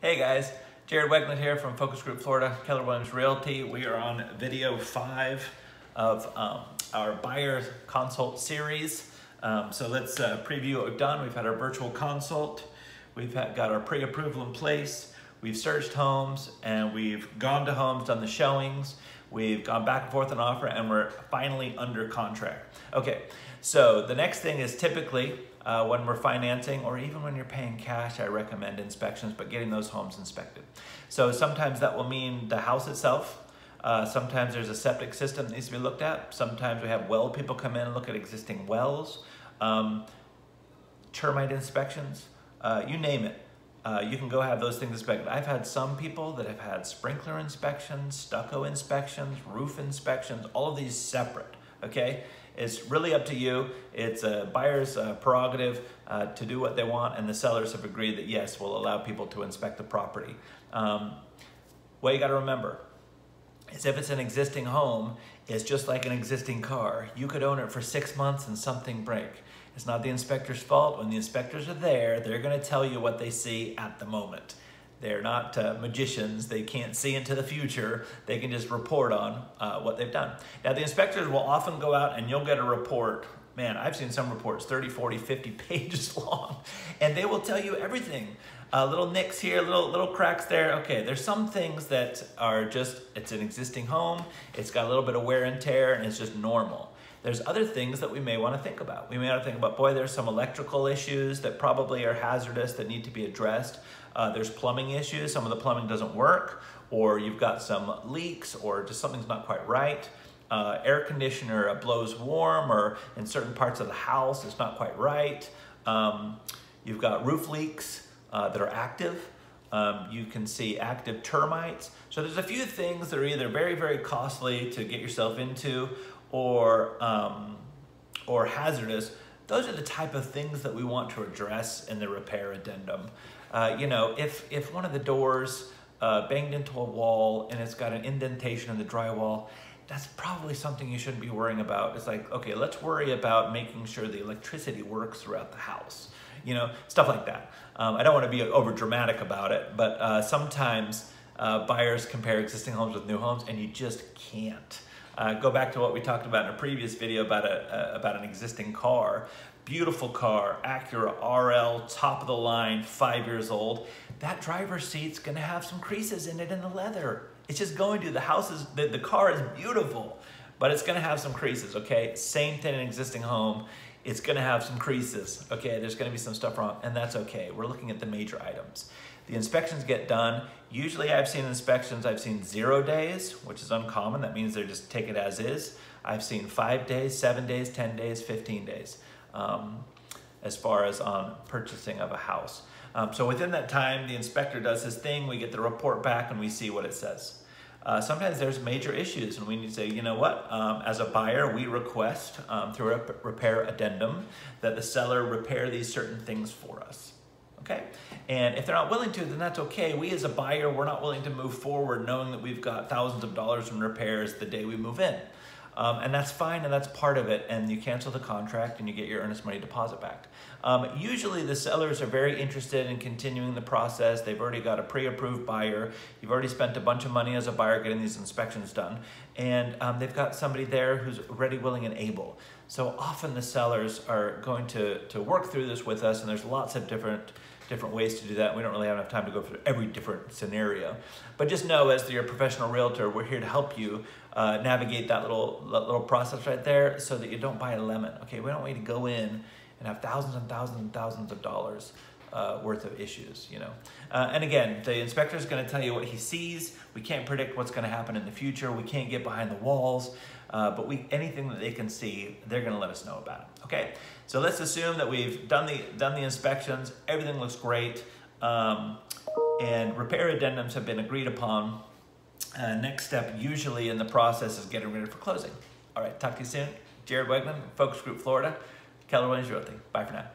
Hey guys, Jared Weggeland here from Focus Group Florida, Keller Williams Realty. We are on video 5 of our buyer consult series. So let's preview what we've done. We've had our virtual consult. We've got our pre-approval in place. We've searched homes and we've gone to homes, done the showings. We've gone back and forth on offer and we're finally under contract. Okay, so the next thing is typically when we're financing or even when you're paying cash, I recommend inspections, but getting those homes inspected. So sometimes that will mean the house itself. Sometimes there's a septic system that needs to be looked at. Sometimes we have well people come in and look at existing wells. Termite inspections, you name it. You can go have those things inspected. I've had some people that have had sprinkler inspections, stucco inspections, roof inspections, all of these separate, okay? It's really up to you. It's a buyer's prerogative to do what they want, and the sellers have agreed that yes, we'll allow people to inspect the property. What you gotta remember is if it's an existing home, it's just like an existing car. You could own it for 6 months and something break. It's not the inspector's fault. When the inspectors are there, they're gonna tell you what they see at the moment. They're not magicians. They can't see into the future. They can just report on what they've done. Now, the inspectors will often go out and you'll get a report. Man, I've seen some reports 30, 40, 50 pages long, and they will tell you everything. Little nicks here, little cracks there. Okay, there's some things that are just, it's an existing home, it's got a little bit of wear and tear, and it's just normal. There's other things that we may want to think about. We may want to think about, boy, there's some electrical issues that probably are hazardous that need to be addressed. There's plumbing issues. Some of the plumbing doesn't work, or you've got some leaks, or just something's not quite right. Air conditioner blows warm, or in certain parts of the house, it's not quite right. You've got roof leaks that are active. You can see active termites. So there's a few things that are either very, very costly to get yourself into, or hazardous. Those are the type of things that we want to address in the repair addendum. You know, if one of the doors banged into a wall and it's got an indentation in the drywall, that's probably something you shouldn't be worrying about. It's like, okay, let's worry about making sure the electricity works throughout the house. You know, stuff like that. I don't want to be over dramatic about it, but sometimes buyers compare existing homes with new homes and you just can't. Go back to what we talked about in a previous video about an existing car. Beautiful car, Acura RL, top of the line, 5 years old. That driver's seat's gonna have some creases in it in the leather. It's just going to, the car is beautiful, but it's gonna have some creases, okay? Same thing in an existing home. It's gonna have some creases, okay? There's gonna be some stuff wrong, and that's okay. We're looking at the major items. The inspections get done. Usually I've seen inspections, I've seen 0 days, which is uncommon. That means they just take it as is. I've seen 5 days, 7 days, 10 days, 15 days, as far as on purchasing of a house. So within that time, the inspector does his thing, we get the report back and we see what it says. Sometimes there's major issues and we need to say, you know what, as a buyer, we request through a repair addendum that the seller repair these certain things for us. Okay, and if they're not willing to, then that's okay. We as a buyer, we're not willing to move forward knowing that we've got thousands of dollars in repairs the day we move in. And that's fine, and that's part of it, and you cancel the contract and you get your earnest money deposit back. Usually the sellers are very interested in continuing the process. They've already got a pre-approved buyer. You've already spent a bunch of money as a buyer getting these inspections done, and they've got somebody there who's ready, willing, and able. So often the sellers are going to work through this with us, and there's lots of different ways to do that. We don't really have enough time to go through every different scenario. But just know, as your professional realtor, we're here to help you navigate that little process right there so that you don't buy a lemon. Okay, we don't want you to go in and have thousands and thousands and thousands of dollars worth of issues, you know. And again, the inspector is going to tell you what he sees. We can't predict what's going to happen in the future. We can't get behind the walls, but anything that they can see, they're going to let us know about it. Okay, so let's assume that we've done the inspections. Everything looks great, and repair addendums have been agreed upon. Next step usually in the process is getting ready for closing. All right, talk to you soon. Jared Weggeland, Focus Group Florida, Keller Williams Realty. Bye for now.